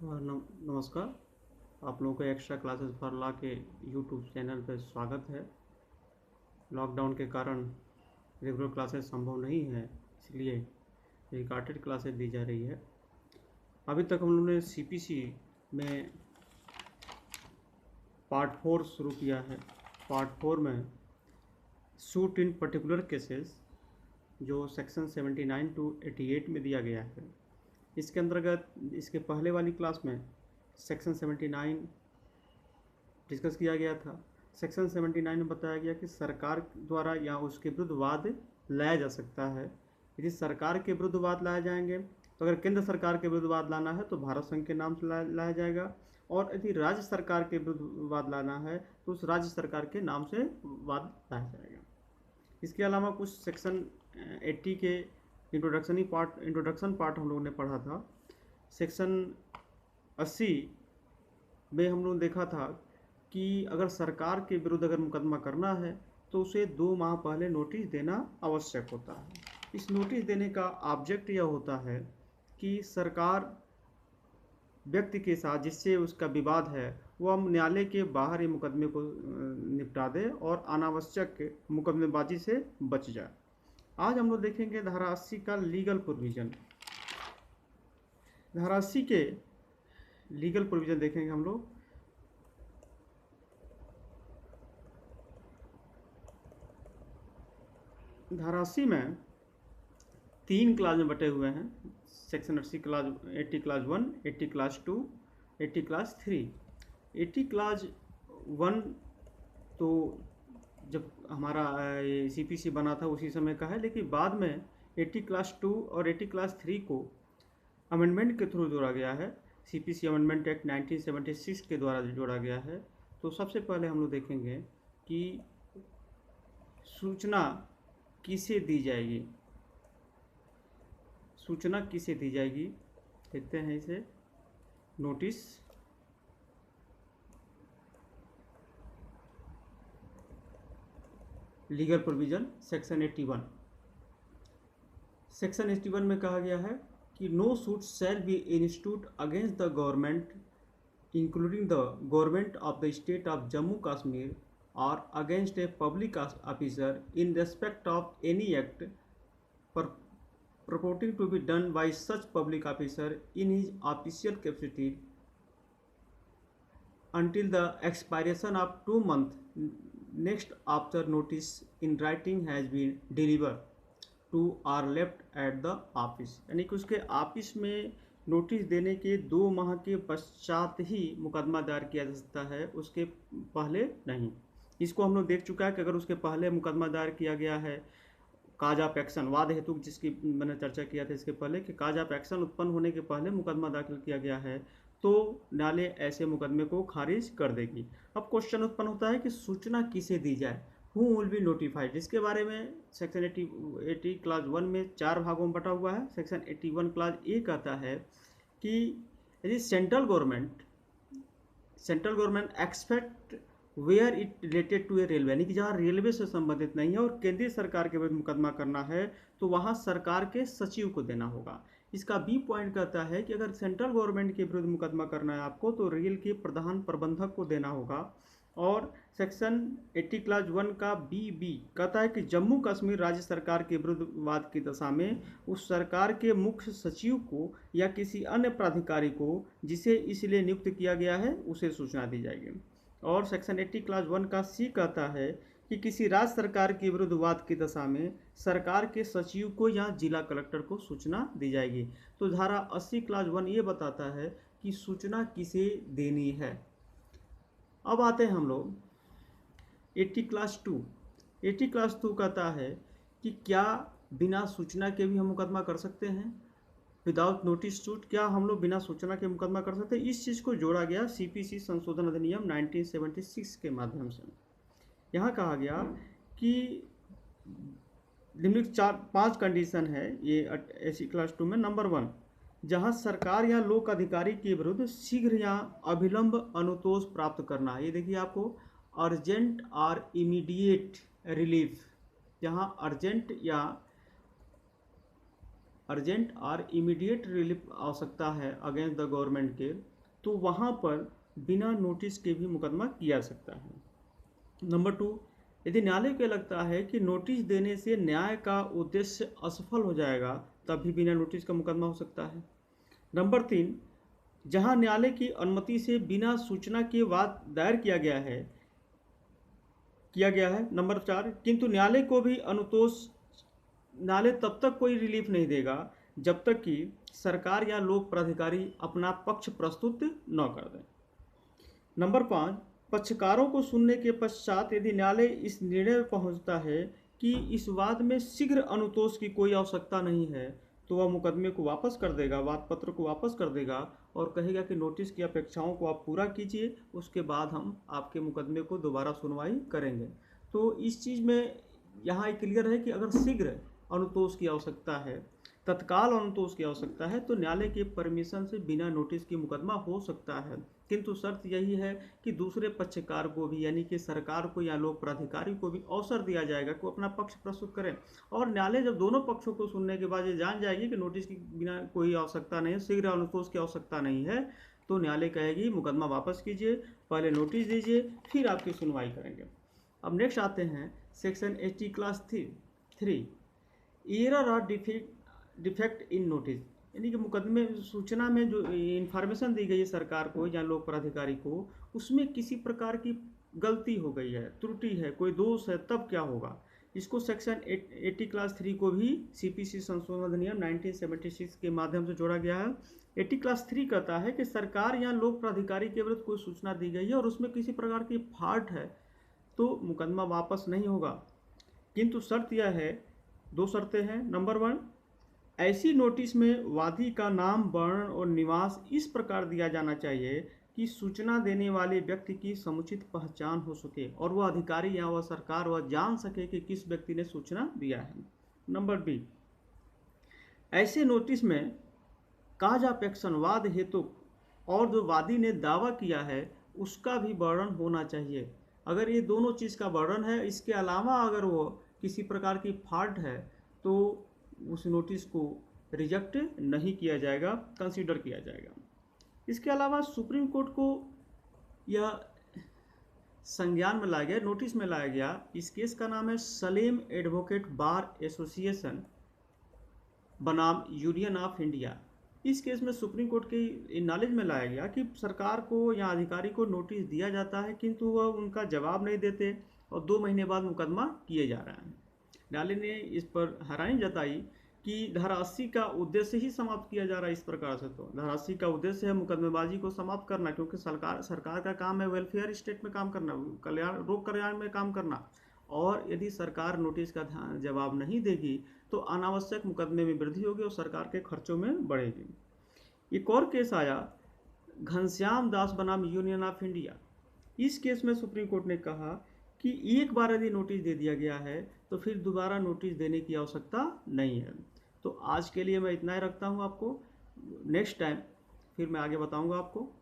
नमस्कार। आप लोगों को एक्स्ट्रा क्लासेस फॉर लॉ के यूट्यूब चैनल पर स्वागत है। लॉकडाउन के कारण रेगुलर क्लासेस संभव नहीं है, इसलिए रिकॉर्डेड क्लासेस दी जा रही है। अभी तक हम लोगों ने सीपीसी में पार्ट 4 शुरू किया है। पार्ट 4 में सूट इन पर्टिकुलर केसेस जो सेक्शन 79 टू 88 में दिया गया है, इसके अंतर्गत इसके पहले वाली क्लास में सेक्शन 79 डिस्कस किया गया था। सेक्शन 79 में बताया गया कि सरकार द्वारा या उसके विरुद्ध वाद लाया जा सकता है। यदि सरकार के विरुद्ध वाद लाए जाएंगे तो अगर केंद्र सरकार के विरुद्ध वाद लाना है तो भारत संघ के नाम से लाया जाएगा, और यदि राज्य सरकार के विरुद्ध वाद लाना है तो उस राज्य सरकार के नाम से वाद लाया जाएगा। इसके अलावा कुछ सेक्शन 80 के इंट्रोडक्शन पार्ट हम लोगों ने पढ़ा था। सेक्शन 80 में हम लोगों ने देखा था कि अगर सरकार के विरुद्ध अगर मुकदमा करना है तो उसे 2 माह पहले नोटिस देना आवश्यक होता है। इस नोटिस देने का ऑब्जेक्ट यह होता है कि सरकार व्यक्ति के साथ जिससे उसका विवाद है वह न्यायालय के बाहर ही मुकदमे को निपटा दे और अनावश्यक मुकदमेबाजी से बच जाए। आज हम लोग देखेंगे धारा 80 का लीगल प्रोविज़न। धारा 80 के लीगल प्रोविज़न देखेंगे हम लोग। धारा 80 में 3 क्लास में बटे हुए हैं। Section 80 class 80 class 1, 80 class 2, 80 class 3। 80 class 1 तो जब हमारा सीपीसी बना था उसी समय का है, लेकिन बाद में 80 क्लास 2 और 80 क्लास 3 को अमेंडमेंट के थ्रू जोड़ा गया है। सीपीसी अमेंडमेंट एक्ट 1976 के द्वारा जोड़ा गया है। तो सबसे पहले हम लोग देखेंगे कि सूचना किसे दी जाएगी। सूचना किसे दी जाएगी, देखते हैं इसे। Notice legal provision section 81। Section 81 में कहा गया है कि no suit shall be institute against the government including the government of the state of Jammu Kashmir और against a public officer in respect of any act purporting to be done by such public officer in his official capacity until the expiration of 2 months next after notice in writing has been delivered to or left at the office। यानी कि उसके office में notice देने के 2 माह के पश्चात ही मुकदमा दायर किया जा सकता है, उसके पहले नहीं। इसको हम लोग देख चुका है कि अगर उसके पहले मुकदमा दायर किया गया है, काज ऑफ एक्शन वाद हेतु जिसकी मैंने चर्चा किया था इसके पहले कि काज ऑफ एक्शन उत्पन्न होने के पहले मुकदमा दाखिल किया गया है तो न्यायालय ऐसे मुकदमे को खारिज कर देगी। अब क्वेश्चन उत्पन्न होता है कि सूचना किसे दी जाए, हु विल बी नोटिफाइड। इसके बारे में सेक्शन 80 क्लास 1 में 4 भागों में बटा हुआ है। सेक्शन 81 क्लास ए कहता है कि यदि central government except where it related to a railway, यानी कि जहाँ रेलवे से संबंधित नहीं है और केंद्रीय सरकार के विरुद्ध मुकदमा करना है तो वहाँ सरकार के सचिव को देना होगा। इसका बी पॉइंट कहता है कि अगर सेंट्रल गवर्नमेंट के विरुद्ध मुकदमा करना है आपको तो रेल के प्रधान प्रबंधक को देना होगा। और सेक्शन 80 क्लास 1 का बी कहता है कि जम्मू कश्मीर राज्य सरकार के विरुद्ध वाद की दशा में उस सरकार के मुख्य सचिव को या किसी अन्य प्राधिकारी को जिसे इसलिए नियुक्त किया गया है उसे सूचना दी जाएगी। और सेक्शन 80 क्लास 1 का सी कहता है कि किसी राज्य सरकार के विरुद्ध वाद की दशा में सरकार के सचिव को या जिला कलेक्टर को सूचना दी जाएगी। तो धारा 80 क्लास 1 ये बताता है कि सूचना किसे देनी है। अब आते हैं हम लोग 80 क्लास 2। 80 क्लास 2 कहता है कि क्या बिना सूचना के भी हम मुकदमा कर सकते हैं, विदाउट नोटिस सूट, क्या हम लोग बिना सूचना के मुकदमा कर सकते हैं। इस चीज़ को जोड़ा गया सीपीसी संशोधन अधिनियम 1976 के माध्यम से। यहाँ कहा गया कि निम्नलिखित 5 कंडीशन है ये 80 क्लास 2 में। नंबर 1, जहाँ सरकार या लोक अधिकारी के विरुद्ध शीघ्र या अभिलंब अनुतोष प्राप्त करना। ये देखिए आपको अर्जेंट और इमीडिएट रिलीफ, जहाँ अर्जेंट या अर्जेंट और इमीडिएट रिलीफ आवश्यकता है अगेंस्ट द गवर्नमेंट के, तो वहाँ पर बिना नोटिस के भी मुकदमा किया जा सकता है। नंबर 2, यदि न्यायालय को लगता है कि नोटिस देने से न्याय का उद्देश्य असफल हो जाएगा, तब भी बिना नोटिस का मुकदमा हो सकता है। नंबर 3, जहां न्यायालय की अनुमति से बिना सूचना के वाद दायर किया गया है। नंबर 4, किंतु न्यायालय को भी न्यायालय तब तक कोई रिलीफ नहीं देगा जब तक कि सरकार या लोक प्राधिकारी अपना पक्ष प्रस्तुत न कर दें। नंबर 5, पक्षकारों को सुनने के पश्चात यदि न्यायालय इस निर्णय में पहुंचता है कि इस वाद में शीघ्र अनुतोष की कोई आवश्यकता नहीं है, तो वह मुकदमे को वापस कर देगा, वाद पत्र को वापस कर देगा और कहेगा कि नोटिस की अपेक्षाओं को आप पूरा कीजिए, उसके बाद हम आपके मुकदमे को दोबारा सुनवाई करेंगे। तो इस चीज़ में यहाँ क्लियर है कि अगर शीघ्र अनुतोष की आवश्यकता है, तत्काल अनुतोष की आवश्यकता है, तो न्यायालय के परमिशन से बिना नोटिस की मुकदमा हो सकता है। किंतु शर्त यही है कि दूसरे पक्षकार को भी, यानी कि सरकार को या लोक प्राधिकारी को भी अवसर दिया जाएगा कि वो अपना पक्ष प्रस्तुत करें। और न्यायालय जब दोनों पक्षों को सुनने के बाद ये जान जाएगी कि नोटिस की बिना कोई आवश्यकता नहीं है, शीघ्र अनुतोष की आवश्यकता नहीं है, तो न्यायालय कहेगी मुकदमा वापस कीजिए, पहले नोटिस दीजिए, फिर आपकी सुनवाई करेंगे। अब नेक्स्ट आते हैं सेक्शन 80 क्लास 3, एरर और डिफेक्ट इन नोटिस, यानी कि मुकदमे सूचना में जो इन्फॉर्मेशन दी गई है सरकार को या लोक प्राधिकारी को, उसमें किसी प्रकार की गलती हो गई है, त्रुटि है, कोई दोष है, तब क्या होगा। इसको सेक्शन 80 क्लास 3 को भी CPC संशोधन अधिनियम 1976 के माध्यम से जोड़ा गया है। 80 क्लास 3 कहता है कि सरकार या लोक प्राधिकारी के विरुद्ध कोई सूचना दी गई है और उसमें किसी प्रकार की फॉल्ट है, तो मुकदमा वापस नहीं होगा। किंतु शर्त यह है, 2 शर्तें हैं। नंबर 1, ऐसी नोटिस में वादी का नाम, वर्ण और निवास इस प्रकार दिया जाना चाहिए कि सूचना देने वाले व्यक्ति की समुचित पहचान हो सके और वह अधिकारी या वह सरकार वह जान सके कि किस व्यक्ति ने सूचना दिया है। नंबर 2, ऐसे नोटिस में काज ऑफ एक्शन, वाद हेतु और जो वादी ने दावा किया है उसका भी वर्णन होना चाहिए। अगर ये दोनों चीज़ का वर्णन है, इसके अलावा अगर वो किसी प्रकार की फॉल्ट है, तो उस नोटिस को रिजेक्ट नहीं किया जाएगा, कंसीडर किया जाएगा। इसके अलावा सुप्रीम कोर्ट को यह संज्ञान में लाया गया, नोटिस में लाया गया। इस केस का नाम है सलेम एडवोकेट बार एसोसिएशन बनाम यूनियन ऑफ इंडिया। इस केस में सुप्रीम कोर्ट के नॉलेज में लाया गया कि सरकार को या अधिकारी को नोटिस दिया जाता है, किंतु वह उनका जवाब नहीं देते और 2 महीने बाद मुकदमा किए जा रहा है। न्यायालय ने इस पर हैरानी जताई कि धारा 80 का उद्देश्य ही समाप्त किया जा रहा है इस प्रकार से। तो धारा 80 का उद्देश्य है मुकदमेबाजी को समाप्त करना, क्योंकि सरकार का काम है वेलफेयर स्टेट में काम करना, लोक कल्याण में काम करना। और यदि सरकार नोटिस का जवाब नहीं देगी तो अनावश्यक मुकदमे में वृद्धि होगी और सरकार के खर्चों में बढ़ेगी। एक और केस आया घनश्याम दास बनाम यूनियन ऑफ इंडिया। इस केस में सुप्रीम कोर्ट ने कहा कि एक बार यदि नोटिस दे दिया गया है तो फिर दोबारा नोटिस देने की आवश्यकता नहीं है। तो आज के लिए मैं इतना ही रखता हूँ आपको, नेक्स्ट टाइम फिर मैं आगे बताऊँगा आपको।